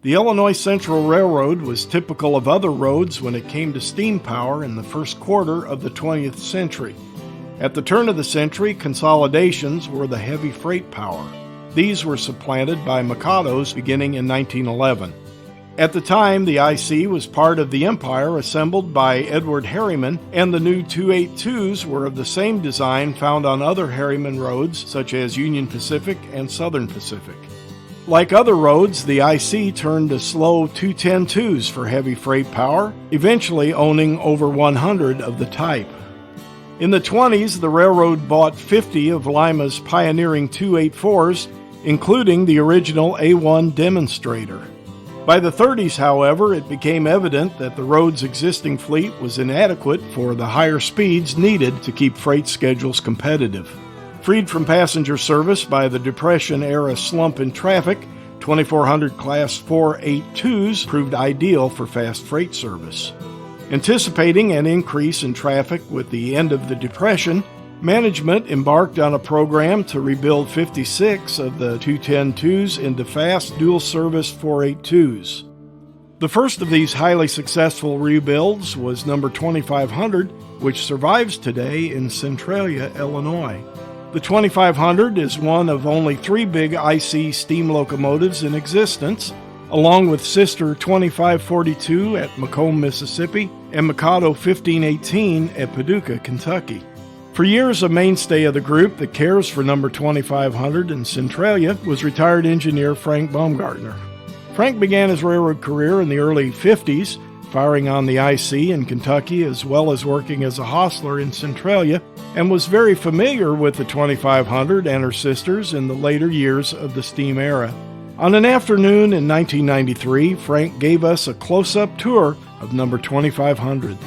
The Illinois Central Railroad was typical of other roads when it came to steam power in the first quarter of the 20th century. At the turn of the century, consolidations were the heavy freight power. These were supplanted by Mikados beginning in 1911. At the time, the IC was part of the empire assembled by Edward Harriman, and the new 282s were of the same design found on other Harriman roads such as Union Pacific and Southern Pacific. Like other roads, the IC turned to slow 210-2s for heavy freight power, eventually owning over 100 of the type. In the 20s, the railroad bought 50 of Lima's pioneering 284s, including the original A1 demonstrator. By the 30s, however, it became evident that the road's existing fleet was inadequate for the higher speeds needed to keep freight schedules competitive. Freed from passenger service by the Depression-era slump in traffic, 2400 Class 482s proved ideal for fast freight service. Anticipating an increase in traffic with the end of the Depression, management embarked on a program to rebuild 56 of the 210-2s into fast dual-service 482s. The first of these highly successful rebuilds was number 2500, which survives today in Centralia, Illinois. The 2500 is one of only 3 big IC steam locomotives in existence, along with sister 2542 at Macomb, Mississippi, and Mikado 1518 at Paducah, Kentucky. For years, a mainstay of the group that cares for number 2500 in Centralia was retired engineer Frank Baumgartner. Frank began his railroad career in the early 50s, firing on the IC in Kentucky as well as working as a hostler in Centralia, and was very familiar with the 2500 and her sisters in the later years of the steam era. On an afternoon in 1993, Frank gave us a close-up tour of number 2500.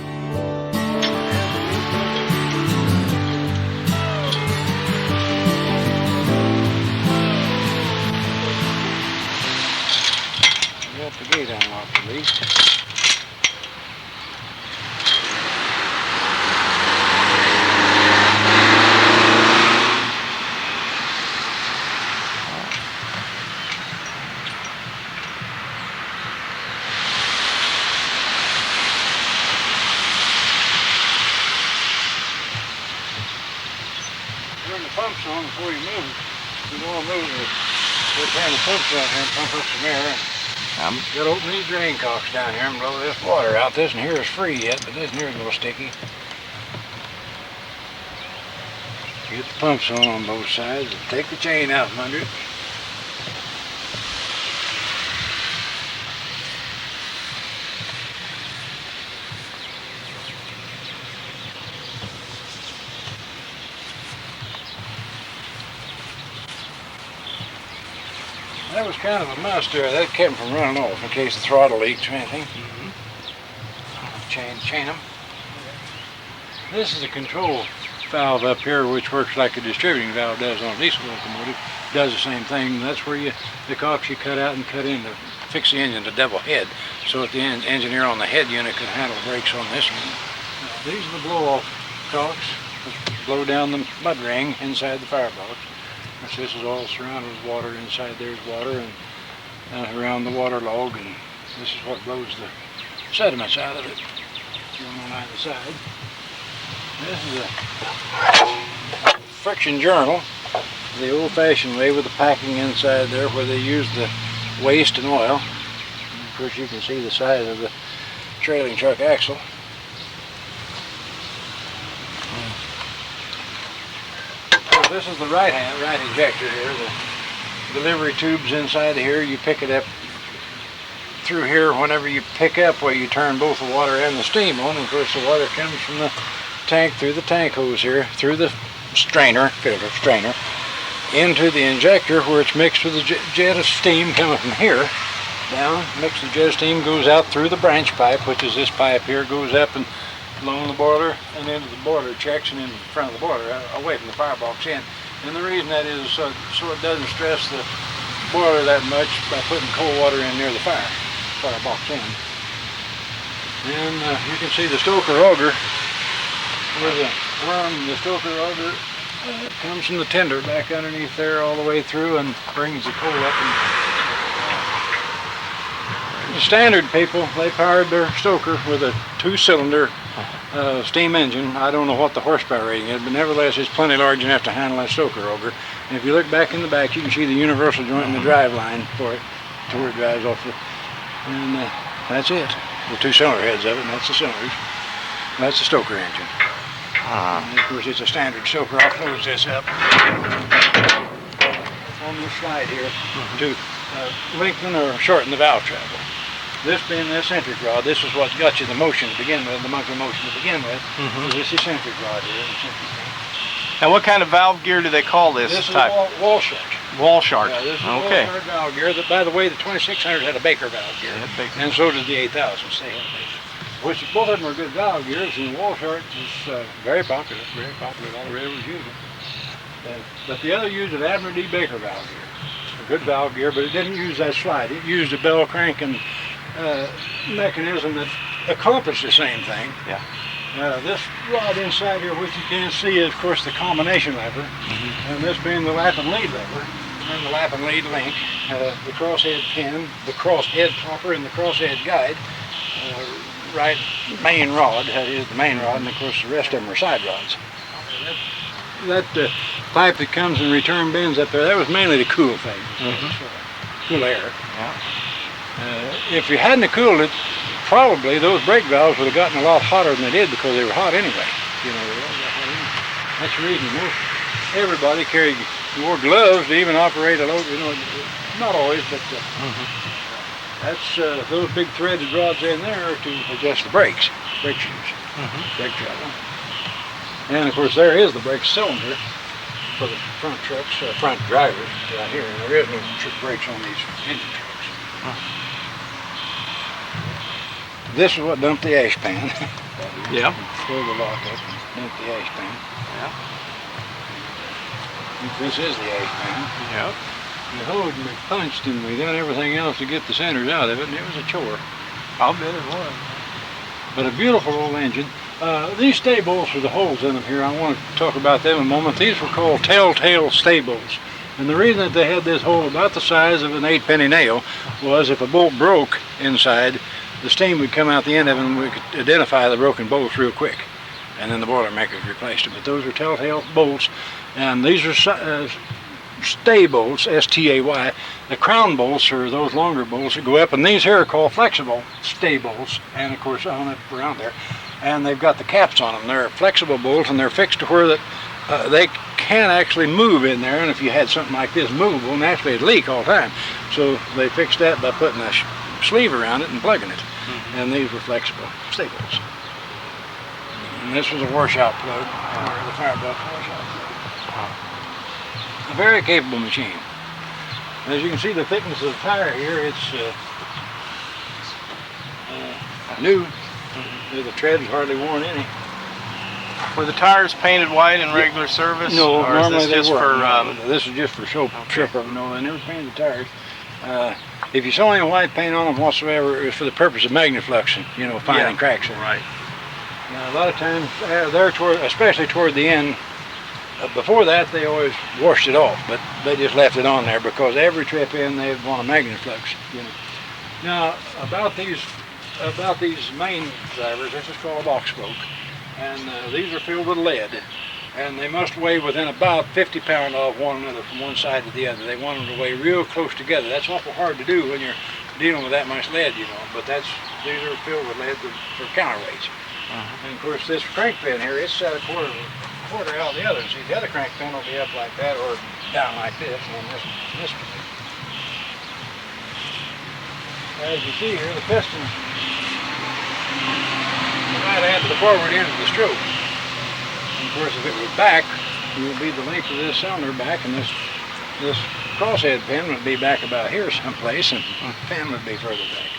The gate unlocked at least. Turn the pumps on before you move. You don't want to move it. We'll turn the pumps on here and pump up some air. Got to open these drain cocks down here and blow this water out. This one here is free yet, but this one here is a little sticky. Get the pumps on both sides and take the chain out from under it. That was kind of a must there. That kept them from running off in case the throttle leaks or anything. Chain them. This is a control valve up here, which works like a distributing valve does on a diesel locomotive. Does the same thing. That's where the cocks you cut out and cut in to fix the engine to double head, so that the engineer on the head unit can handle brakes on this one. Now, these are the blow-off cocks that blow down the mud ring inside the firebox. This is all surrounded with water. Inside there's water, and around the water log, and this is what blows the sediments out of it. Going on either side. This is a friction journal, the old-fashioned way with the packing inside there where they use the waste and oil. And of course you can see the size of the trailing truck axle. This is the right injector here. The delivery tube's inside of here. You pick it up through here. Whenever you pick up, where you turn both the water and the steam on. And of course the water comes from the tank through the tank hose here, through the strainer, filter strainer, into the injector where it's mixed with the jet of steam coming from here down. Mixed with jet of steam goes out through the branch pipe, which is this pipe here, goes up and along the boiler and into the boiler checks and in front of the boiler, away from the firebox in. And the reason that is so it doesn't stress the boiler that much by putting cold water in near the firebox in. And you can see the stoker auger where the worm, the stoker auger comes from the tender back underneath there all the way through and brings the coal up. And the standard people, they powered their stoker with a 2-cylinder steam engine. I don't know what the horsepower rating is, but nevertheless it's plenty large enough to handle that stoker over. And if you look back in the back, you can see the universal joint and the drive line for it to where it drives off the, and that's it. The 2-cylinder heads of it, and that's the cylinders. That's the stoker engine. And of course it's a standard stoker. I'll close this up on this slide here to lengthen or shorten the valve travel. This being the eccentric rod, this is what got you the motion to begin with, the monkey motion to begin with. So this eccentric rod here. Now, what kind of valve gear do they call this type? This is a wall shark. Wall shark. Yeah, this is okay. a wall shark valve gear. That, by the way, the 2600 had a Baker valve gear, and so did the 8000. They had Baker. Which both of them are good valve gears, and the wall shark is very popular. Very popular. A lot of railroads use it. But the other used an Admiral D. Baker valve gear. A good valve gear, but it didn't use that slide. It used a bell cranking mechanism that accomplished the same thing. Yeah. This rod inside here, which you can't see, is of course the combination lever, and this being the lap and lead lever, and the lap and lead link, the crosshead pin, the crosshead topper, and the crosshead guide, right main rod, that is the main rod, and of course the rest of them are side rods. That pipe that comes in return bins up there, that was mainly to cool things, cool air. Yeah. If you hadn't cooled it, probably those brake valves would have gotten a lot hotter than they did because they were hot anyway. You know, they all got hot anyway. That's the reason everybody wore gloves to even operate a load. You know, not always, but that's those big threaded rods in there to adjust the brakes, brake shoes, brake travel. And of course, there is the brake cylinder for the front trucks, front drivers right here. And there is no brakes on these engine trucks. This is what dumped the ash pan. Yeah. Pull the lock up and dump the ash pan. Yeah. This is the ash pan. Yeah. We hoed and we punched and we done everything else to get the centers out of it, and it was a chore. I'll bet it was. But a beautiful old engine. These stay bolts with the holes in them here, I want to talk about them a moment. These were called telltale stay bolts. And the reason that they had this hole about the size of an 8-penny nail was if a bolt broke inside, the steam would come out the end of it and we could identify the broken bolts real quick. And then the Boilermakers replaced them. But those are telltale bolts. And these are stay bolts, S-T-A-Y. The crown bolts are those longer bolts that go up. And these here are called flexible stay bolts. And of course on it around there. And they've got the caps on them. They're flexible bolts and they're fixed to where that they can actually move in there. And if you had something like this movable, naturally it'd leak all the time. So they fixed that by putting a sleeve around it and plugging it. And these were flexible staples. And this was a washout plug, or the firebox washout plug. A very capable machine. As you can see, the thickness of the tire here, it's new. The tread's hardly worn any. Were the tires painted white in regular service? No, or normally is this they just were. for? This is just for show purpose. No, they never painted the tires. If you saw any white paint on them whatsoever, it was for the purpose of magnifluxing, you know, finding cracks in them. Right. Now, a lot of times, especially toward the end, before that they always washed it off, but they just left it on there because every trip in they'd want a magniflux, you know. Now, about these main drivers, this is called a box spoke, and these are filled with lead. And they must weigh within about 50 pounds of one another from one side to the other. They want them to weigh real close together. That's awful hard to do when you're dealing with that much lead, you know. But these are filled with lead for counterweights. And of course, this crank pin here, it's set a quarter out the other. See, the other crank pin will be up like that or down like this, and then this one. As you see here, the piston right at the forward end of the stroke. Of course, if it was back, it would be the length of this cylinder back, and this crosshead pin would be back about here someplace, and the pin would be further back.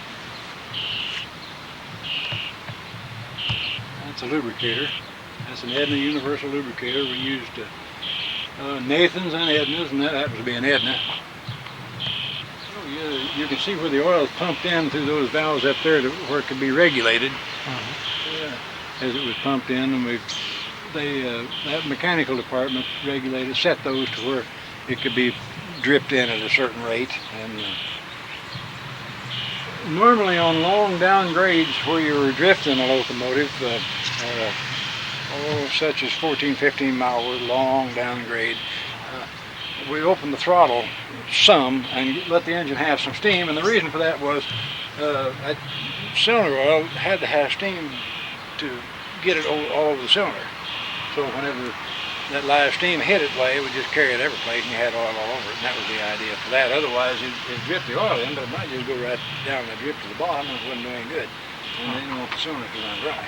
That's a lubricator. That's an Edna universal lubricator. We used Nathan's and Edna's, and that happens to be an Edna. Oh, you can see where the oil is pumped in through those valves up there where it could be regulated. As it was pumped in, and that mechanical department regulated, set those to where it could be dripped in at a certain rate, and Normally on long down grades where you were drifting a locomotive, such as 14, 15 mile long down grade, we opened the throttle some and let the engine have some steam, and the reason for that was that cylinder oil had to have steam to get it all over the cylinder. So whenever that live steam hit it, it would just carry it every place and you had oil all over it, and that was the idea for that. Otherwise it'd drip the oil in, but it might just go right down the drip to the bottom and it wouldn't do any good. And then you want the cylinder to run dry.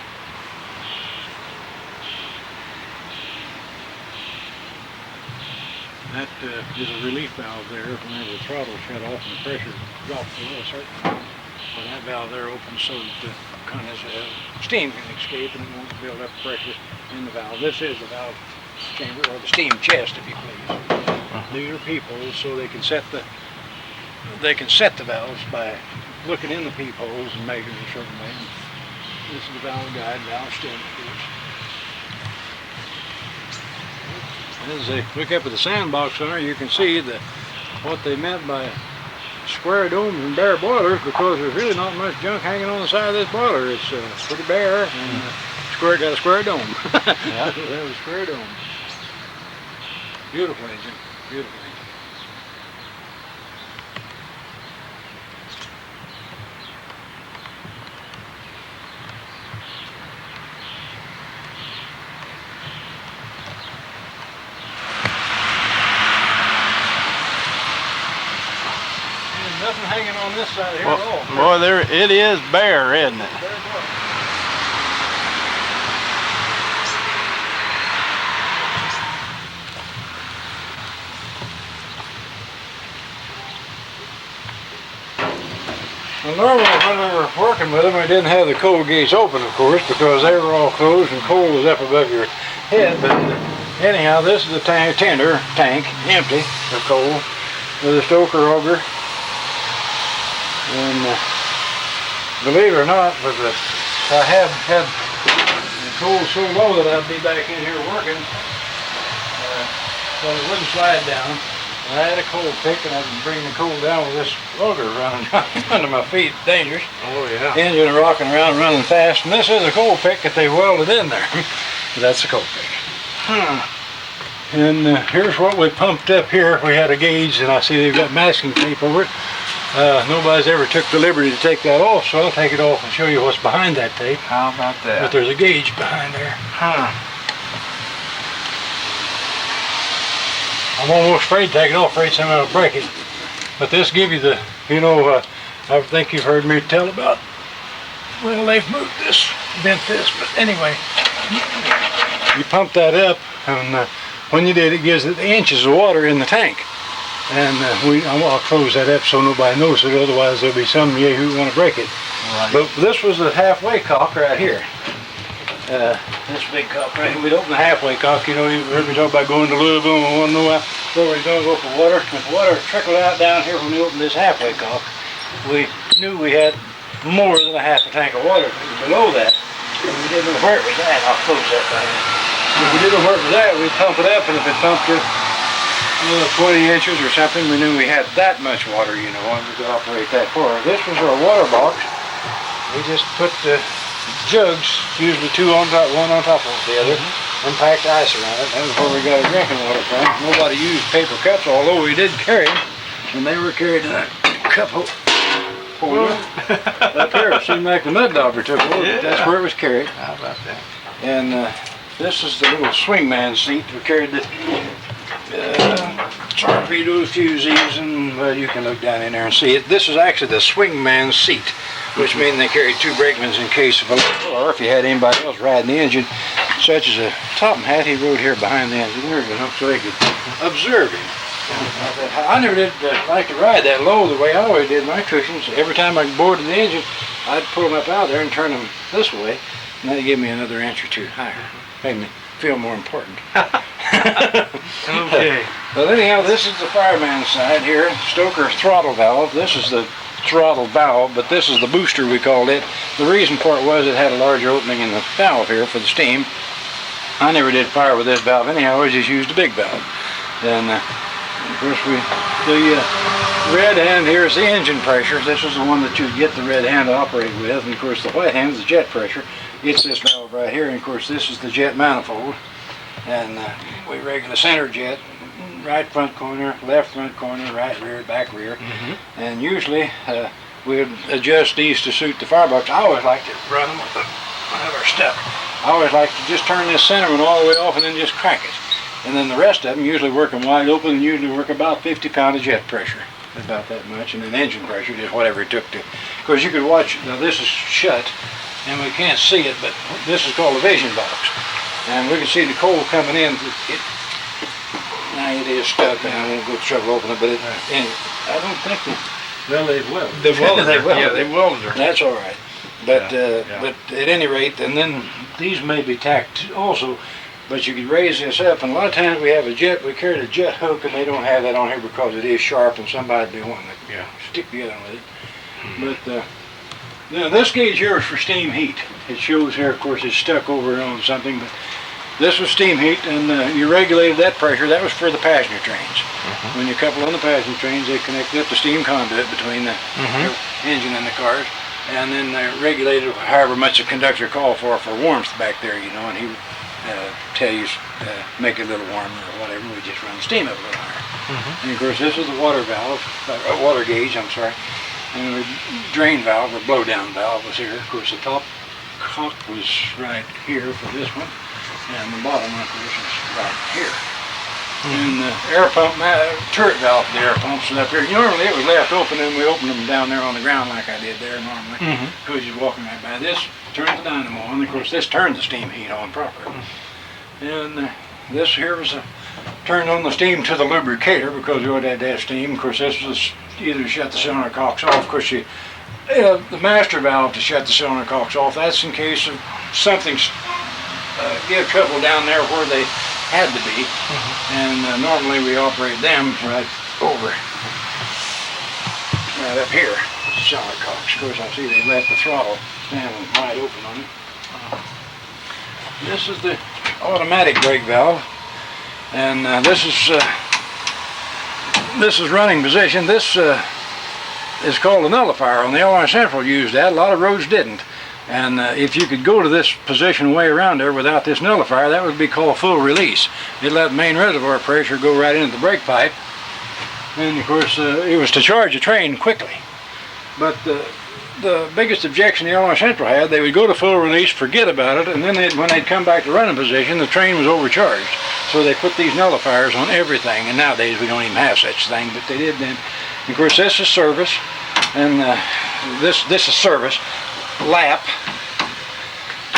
That is a relief valve there whenever the throttle shut off and the pressure drops below a certain point. Well, that valve there opens so that steam can escape and it won't build up pressure in the valve. This is the valve chamber, or the steam chest, if you please. These are peepholes, so they can set the valves by looking in the peepholes and measuring a certain way. This is the valve guide, valve stem. As they look up at the sandbox on there, you can see what they meant by square domes and bare boilers, because there's really not much junk hanging on the side of this boiler. It's pretty bare, and got a square dome. Yeah. That was a square dome. Beautiful engine, beautiful engine. Nothing hanging on this side here at all. Boy, it is bare, isn't it? Well, normally when we were working with them, we didn't have the coal gates open, of course, because they were all closed and coal was up above your head. But anyhow, this is the tender tank, empty of coal, with a stoker auger. And believe it or not, I have had the coal so low that I'd be back in here working, so it wouldn't slide down. And I had a coal pick, and I could bring the coal down with this auger running under my feet. Dangerous. Oh yeah. Engine rocking around, running fast. And this is a coal pick that they welded in there. That's a coal pick. And here's what we pumped up here. We had a gauge, and I see they've got masking tape over it. Nobody's ever took the liberty to take that off, so I'll take it off and show you what's behind that tape. How about that? But there's a gauge behind there. I'm almost afraid to take it off, afraid someone will break it. But this gives you the, I think you've heard me tell about, well, they've moved this, bent this, but anyway, you pump that up, and when you did, it gives it the inches of water in the tank. And I'll close that up so nobody knows it, otherwise there'll be some of you who want to break it. Right. But this was the halfway cock right here. This big cock right here. We'd open the halfway cock, you heard me talk about going to Louisville and want to know where we're going to go for water. If water trickled out down here when we opened this halfway cock, we knew we had more than a half a tank of water below that. And we didn't know where it was at. I'll close that right now. If we didn't know where it was at, we'd pump it up, and if it pumped it 20 inches or something, we knew we had that much water, and we could operate that far. This was our water box. We just put the jugs, usually two on top, one on top of the other, and packed ice around it. That was where we got our drinking water from. Nobody used paper cups, although we did carry them, and they were carried in a cup holder. Up here, it seemed like the mud dauber took over, but that's where it was carried. How about that? And this is the little swingman seat. We carried the torpedoes, fusees, and you can look down in there and see it. This is actually the swingman seat, which means they carried two brakemen in case of or if you had anybody else riding the engine, such as a top hat, he rode here behind the engineer, so they could observe him. I never did like to ride that low the way I always did my cushions. Every time I boarded the engine, I'd pull them up out there and turn them this way, and that'd give me another inch or two higher. Made me feel more important. Okay. Well, anyhow, this is the fireman side here, stoker throttle valve. This is the throttle valve, but this is the booster, we called it. The reason for it was it had a larger opening in the valve here for the steam. I never did fire with this valve anyhow, I always just used a big valve. And of course the red hand here is the engine pressure. This is the one that you get the red hand to operate with, and of course the white hand is the jet pressure. It's this valve right here, and of course this is the jet manifold. And we regular center jet, right front corner, left front corner, right rear, back rear. And usually we'd adjust these to suit the firebox. I always like to run them with our step. I always like to just turn this center one all the way off and then just crank it. And then the rest of them usually work them wide open and usually work about 50 pound of jet pressure. About that much. And then engine pressure, just whatever it took to. Because you could watch, now this is shut and we can't see it, but this is called a vision box. And we can see the coal coming in. Now it is stuck, and I won't go to trouble opening it, but I don't think well, they've welded. They've welded They've welded. Yeah, they've welded her. That's all right. But but at any rate, and then these may be tacked also, but you could raise this up, and a lot of times we have a jet, we carry the jet hook, and they don't have that on here because it is sharp, and somebody be wanting to stick the other one with it. But now this gauge here is for steam heat. It shows here, of course, it's stuck over on something, but this was steam heat, and you regulated that pressure. That was for the passenger trains. When you couple on the passenger trains, they connected up the steam conduit between the engine and the cars, and then they regulated however much the conductor called for warmth back there, you know, and he would tell you make it a little warmer or whatever. We just run the steam up a little higher. And of course, this is the water valve, water gauge, I'm sorry. And the drain valve or blow down valve was here. Of course, the top cock was right here for this one, and the bottom one, of course, is right here. And the air pump, turret valve for the air pumps is up here. Normally it was left open, and we opened them down there on the ground like I did there normally. Because you're walking right by. This turns the dynamo on, and of course this turns the steam heat on properly. And this here was turned on the steam to the lubricator because you had to have steam. Of course, this was either to shut the cylinder cocks off. Of course, the master valve to shut the cylinder cocks off. That's in case of something get trouble down there where they had to be. And normally we operate them right over, right up here. Cylinder cocks. Of course, I see they left the throttle standing wide open on it. This is the automatic brake valve. And this is running position. This is called a nullifier. On the Illinois Central used that. A lot of roads didn't. And if you could go to this position way around there without this nullifier, that would be called full release. It let main reservoir pressure go right into the brake pipe. And of course, it was to charge a train quickly. But the biggest objection the Illinois Central had, they would go to full release, forget about it, and then when they'd come back to running position, the train was overcharged. So they put these nullifiers on everything, and nowadays we don't even have such a thing, but they did then. And of course, this is service, and this is service, lap,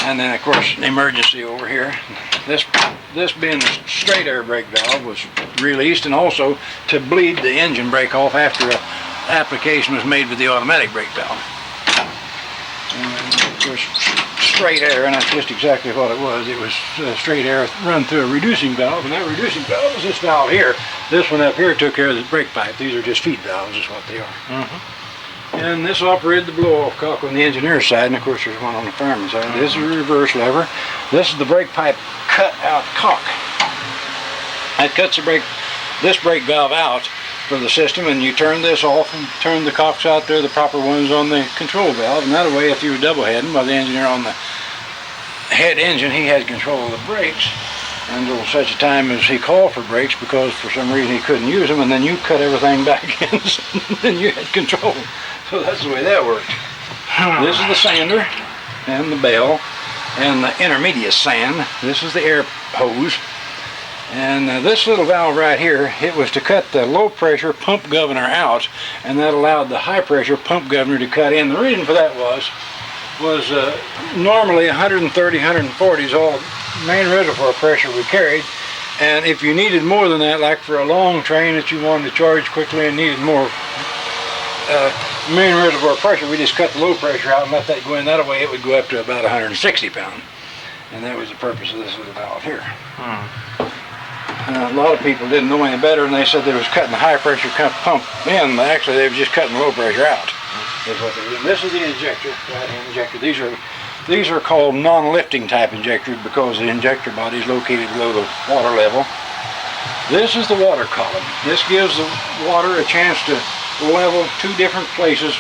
and then of course emergency over here. This being the straight air brake valve was released, and also to bleed the engine brake off after an application was made with the automatic brake valve. And of course, straight air, and that's just exactly what it was. It was straight air run through a reducing valve, and that reducing valve was this valve here. This one up here took care of the brake pipe. These are just feed valves, is what they are. And this operated the blow-off cock on the engineer's side, and of course there's one on the fireman's side. This is a reverse lever. This is the brake pipe cut-out cock. That cuts this brake valve out for the system, and you turn this off and turn the cocks out there, the proper ones on the control valve, and that way if you were double heading, by the engineer on the head engine, he had control of the brakes until such a time as he called for brakes because for some reason he couldn't use them, and then you cut everything back in, and then you had control. So that's the way that worked. This is the sander and the bell and the intermediate sand. This is the air hose. And this little valve right here, it was to cut the low pressure pump governor out, and that allowed the high pressure pump governor to cut in. The reason for that was normally 130, 140 is all main reservoir pressure we carried, and if you needed more than that, like for a long train that you wanted to charge quickly and needed more main reservoir pressure, we just cut the low pressure out and let that go in. That way it would go up to about 160 pounds. And that was the purpose of this little valve here. A lot of people didn't know any better, and they said they was cutting the high pressure pump in, but actually they were just cutting the low pressure out. Is what they did. This is the injector, right-hand injector. These are called non-lifting type injectors because the injector body is located below the water level. This is the water column. This gives the water a chance to level two different places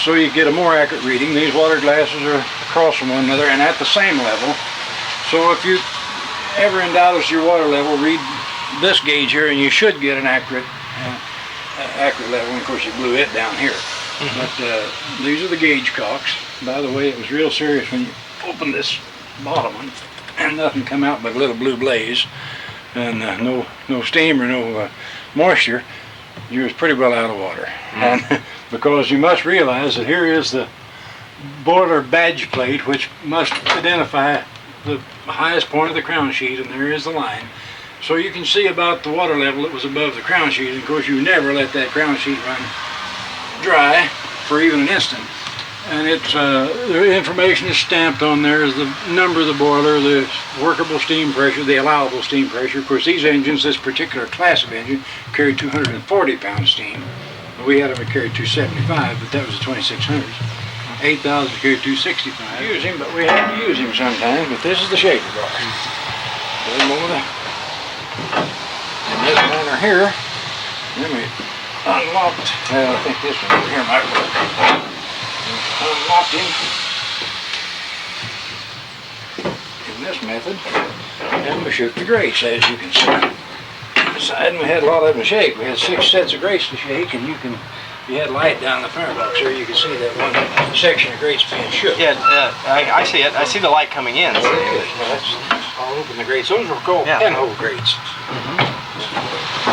so you get a more accurate reading. These water glasses are across from one another and at the same level. So if you ever in doubt as to your water level, read this gauge here and you should get an accurate level. And of course you blew it down here. But these are the gauge cocks. By the way, it was real serious when you opened this bottom one and nothing come out but a little blue blaze and no steam or no moisture. You was pretty well out of water. And because you must realize that here is the boiler badge plate, which must identify the highest point of the crown sheet, and there is the line. So you can see about the water level that was above the crown sheet. And of course you never let that crown sheet run dry for even an instant. And it's the information is stamped on there is the number of the boiler, the workable steam pressure, the allowable steam pressure. Of course these engines, this particular class of engine, carried 240 pound steam. We had them that carried 275, but that was the 2600s. 8000 carried 265. Use him, but we have to use him sometimes. But this is the shaker bar. And this one are here. Then we unlocked. I think this one over here might work. Unlocked him in this method, and we shook the grates, as you can see. Inside, and we had a lot of them to shake. We had 6 sets of grates to shake, and if you had light down the firebox here, you can see that one section of grates being shook. Yeah, I see it. I see the light coming in. Well, that's all open the grates. Those were called pinhole grates.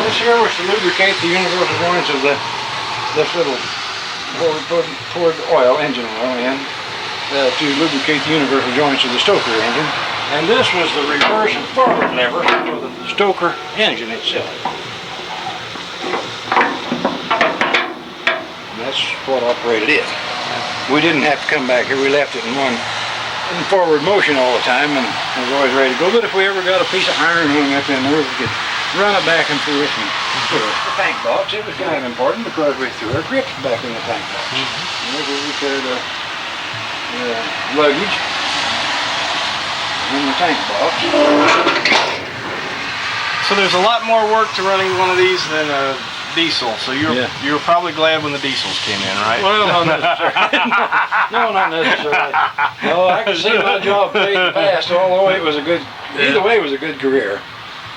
This here was to lubricate the universal joints of this little poured oil, engine oil in, to lubricate the universal joints of the stoker engine. And this was the reverse and forward lever for the stoker engine itself. And that's what operated it. We didn't have to come back here. We left it in forward motion all the time and was always ready to go. But if we ever got a piece of iron hung up in there, we could run it back and forth. And the tank box, it was kind of important because we threw our grips back in the tank box. Whenever we carried luggage in the tank box. So there's a lot more work to running one of these than a diesel. So you were probably glad when the diesels came in, right? Well, not necessarily. No, not necessarily. No, I can see my job paid in the past, although it was a good, either way it was a good career.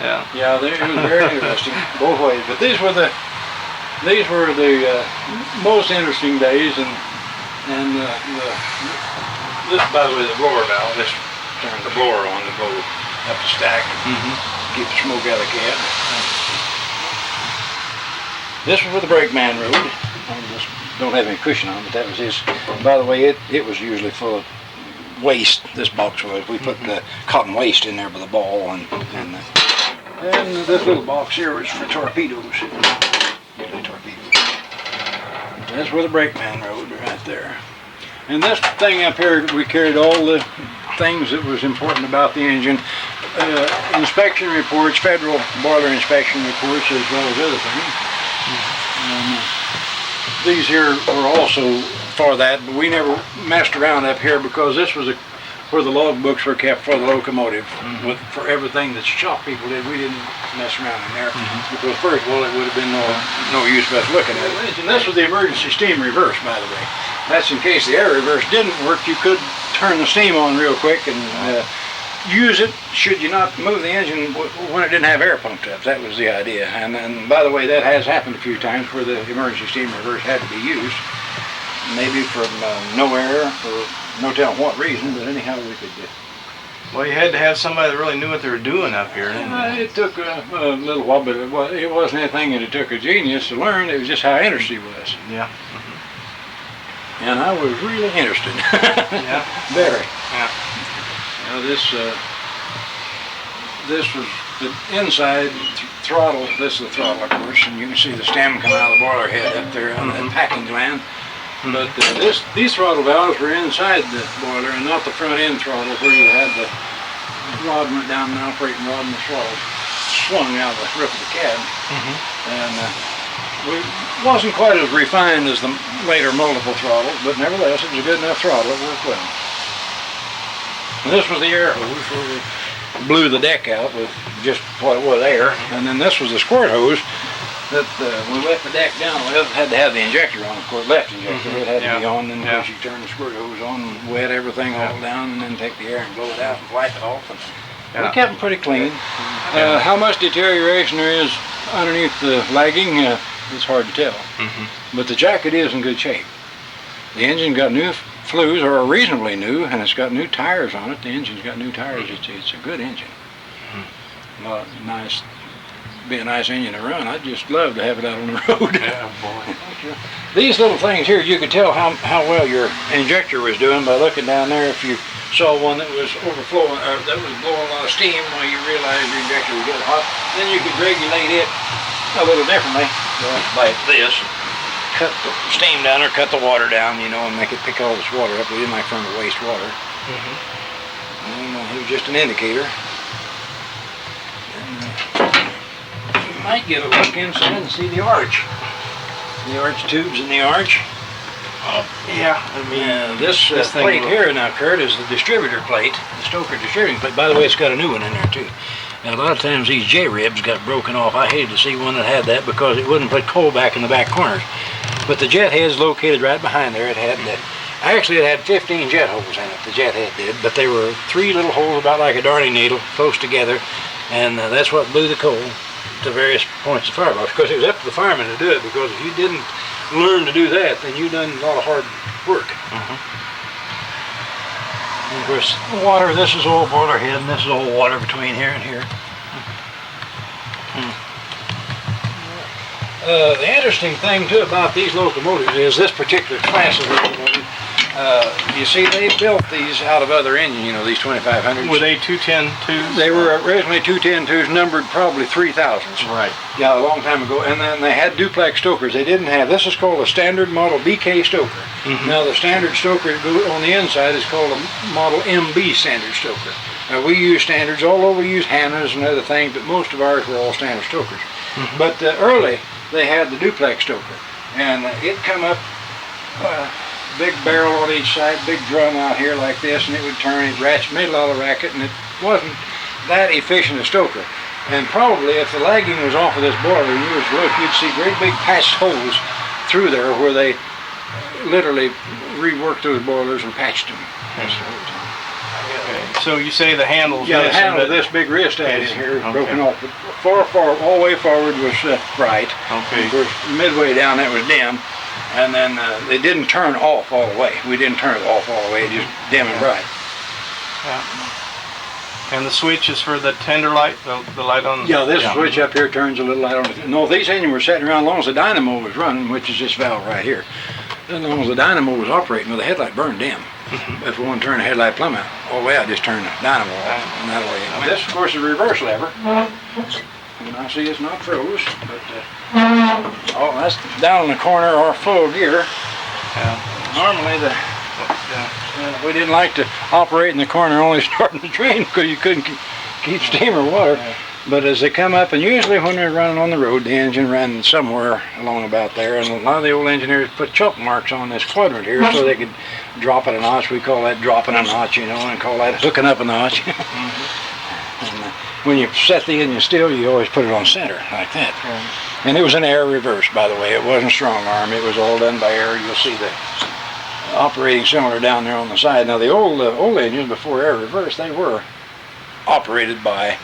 Yeah. Yeah, it was very interesting both ways. But these were the most interesting days, and this, by the way, the blower valve. This turns the blower on to blow up the stack, keep the smoke out of the cab. This was where the brakeman rode. I just don't have any cushion on, but that was his. By the way, it was usually full of waste. This box was. We put the cotton waste in there with a ball, and this little box here was for torpedoes. Torpedoes. That's where the brakeman rode, right there. And this thing up here, we carried all the things that was important about the engine. Inspection reports, federal boiler inspection reports, as well as other things. These here were also for that, but we never messed around up here because this was where the log books were kept for the locomotive. For everything that shop people did, we didn't mess around in there because first of all, it would have been no use of us looking at it. And this was the emergency steam reverse, by the way. That's in case the air reverse didn't work, you could turn the steam on real quick and use it should you not move the engine when it didn't have air pumped up. That was the idea. And by the way, that has happened a few times where the emergency steam reverse had to be used. Maybe from no air or no telling what reason, but anyhow we could do. Well, you had to have somebody that really knew what they were doing up here. It took a little while, but it wasn't anything that it took a genius to learn. It was just how interesting it was. Yeah. And I was really interested. Yeah. Very. Yeah. Now this was the inside throttle. This is the throttle, of course, and you can see the stem coming out of the boiler head up there on the packing gland. But these throttle valves were inside the boiler and not the front end throttle where you had the rod went down, the operating rod and the throttle swung out of the roof of the cab. And it wasn't quite as refined as the later multiple throttles, but nevertheless it was a good enough throttle. It worked well. And this was the air hose where we blew the deck out with just what it was, air. And then this was the squirt hose that we wet the deck down with, had to have the injector on, of course, left injector. It had to be on, and of course you turn the squirt hose on, wet everything all down, and then take the air and blow it out and wipe it off. And we kept them pretty clean. How much deterioration there is underneath the lagging, it's hard to tell. But the jacket is in good shape. The engine got new flues, or reasonably new, and it's got new tires on it. The engine's got new tires. It's a good engine. Nice. Be a nice engine to run. I'd just love to have it out on the road. Yeah, boy. These little things here, you could tell how well your injector was doing by looking down there. If you saw one that was overflowing, or that was blowing a lot of steam, well, you realized your injector was getting hot. Then you could regulate it a little differently, like this. Cut the steam down or cut the water down, you know, and make it pick all this water up. We didn't like trying to waste water. And it was just an indicator. Might get a look inside and see the arch. The arch tubes in the arch. Yeah, I mean, this plate here now, Kurt, is the distributor plate, the Stoker distributing plate. By the way, it's got a new one in there too. Now, a lot of times these J-ribs got broken off. I hated to see one that had that because it wouldn't put coal back in the back corners. But the jet head's located right behind there. It had actually it had 15 jet holes in it, the jet head did, but they were 3 little holes about like a darning needle close together, and that's what blew the coal to various points of firebox, because it was up to the fireman to do it, because if you didn't learn to do that, then you done a lot of hard work. And of course, water, this is old boiler head, and this is old water between here and here. The interesting thing too about these locomotives is this particular class of locomotive, you see they built these out of other engines, you know, these 2500s. Were they 210-2s? They were originally 210-2s, numbered probably 3000s. Right. Yeah, a long time ago. And then they had duplex stokers. They didn't have, this is called a standard model BK stoker. Now the standard stoker on the inside is called a model MB standard stoker. Now we use standards all over, we use Hannas and other things, but most of ours were all standard stokers. But early, they had the duplex stoker. And it come up, big barrel on each side, big drum out here like this, and it would turn, it made a lot of racket, and it wasn't that efficient a stoker. And probably if the lagging was off of this boiler and you was to look, you'd see great big patched holes through there where they literally reworked those boilers and patched them. That's the whole time. Okay. So you say the handles? Yeah, the handle of this big wrist in here is broken off. But far, all the way forward was bright. Okay. Of course, midway down that was dim. And then they didn't turn off all the way. We didn't turn it off all the way, just dim and bright. And the switch is for the tender light, the light on? Yeah, this switch up here turns a little light on it. No, these engines were sitting around as long as the dynamo was running, which is this valve right here. As long as the dynamo was operating, well, the headlight burned dim. If we want to turn the headlight plumb out, all the way out, just turn the dynamo off, and that way. Now, this, of course, is a reverse lever. And I see it's not froze, but oh, that's down in the corner our full gear. Normally we didn't like to operate in the corner only starting the train because you couldn't keep steam or water. But as they come up, and usually when they're running on the road, the engine ran somewhere along about there, and a lot of the old engineers put chalk marks on this quadrant here so they could drop it a notch. We call that dropping a notch, you know, and call that hooking up a notch. And, when you set the engine still, you always put it on center, like that. And it was an air reverse, by the way. It wasn't strong arm. It was all done by air. You'll see the operating cylinder down there on the side. Now, the old engines, before air reverse, they were operated by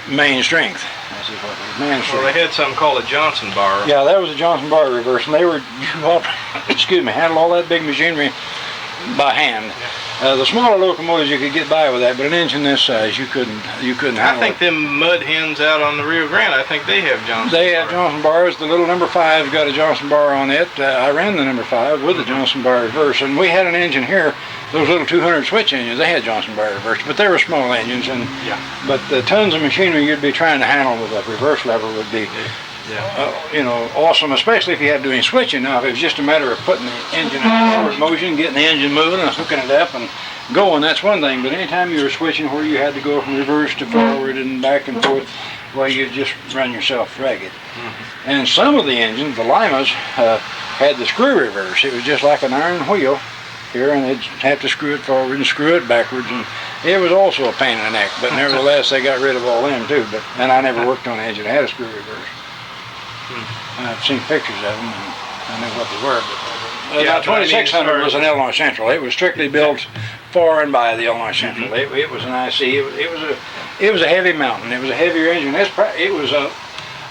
main strength. This is what it was, main strength. Well, they had something called a Johnson bar. Yeah, that was a Johnson bar reverse, and they were, handled all that big machinery by hand. The smaller locomotives you could get by with that, but an engine this size you couldn't handle. I think them mud hens out on the Rio Grande, I think they have Johnson. They have Johnson bars. The little number 5's got a Johnson bar on it. I ran the number 5 with the Johnson bar reverse, and we had an engine here. Those little 200 switch engines, they had Johnson bar reverse, but they were small engines, and but the tons of machinery you'd be trying to handle with a reverse lever would be. Awesome, especially if you had to do any switching. Now, if it was just a matter of putting the engine in forward motion, getting the engine moving and hooking it up and going, that's one thing. But anytime you were switching where you had to go from reverse to forward and back and forth, well, you'd just run yourself ragged. And some of the engines, the Limas, had the screw reverse. It was just like an iron wheel here, and they'd have to screw it forward and screw it backwards, and it was also a pain in the neck. But nevertheless, they got rid of all them too. And I never worked on an engine that had a screw reverse. I've seen pictures of them, and I knew what they were. But, Yeah, 2600 was an Illinois Central. It was strictly built for and by the Illinois Central. It was an IC. It was a heavy mountain. It was a heavier engine. It was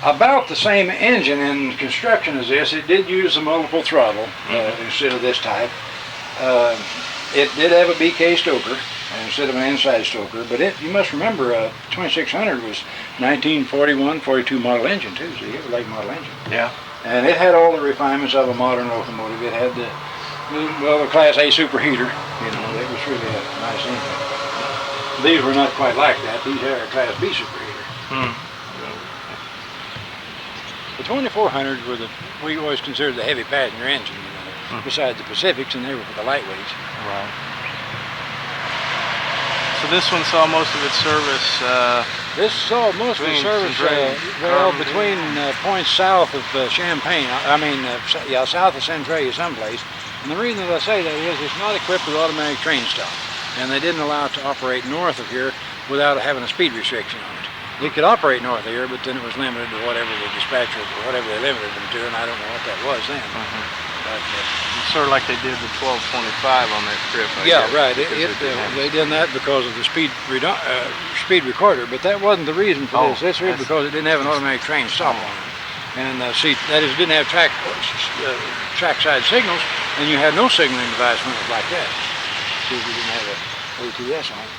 about the same engine in construction as this. It did use the multiple throttle instead of this type. It did have a BK stoker instead of an inside stoker, but you must remember 2600 was 1941, 42 model engine too, so it was a late model engine. Yeah. And it had all the refinements of a modern locomotive. It had the Class A superheater. You know, it was really a nice engine. These were not quite like that. These are a Class B superheater. The 2400s were we always considered the heavy passenger engine, you know, besides the Pacifics, and they were for the lightweights. Right. So this one saw most of its service. This saw most of its service between points south of Champaign. South of Centralia, someplace. And the reason that I say that is it's not equipped with automatic train stop, and they didn't allow it to operate north of here without having a speed restriction on it. It could operate north of here, but then it was limited to whatever the dispatcher, whatever they limited them to, and I don't know what that was then. But, sort of like they did the 1225 on that trip. I yeah, guess, right. They did that because of the speed recorder, but that wasn't the reason for this. This was because it didn't have an automatic train stop on it. And that is, it didn't have trackside signals, and you had no signaling device when it was like that. See if you didn't have a ATS on it.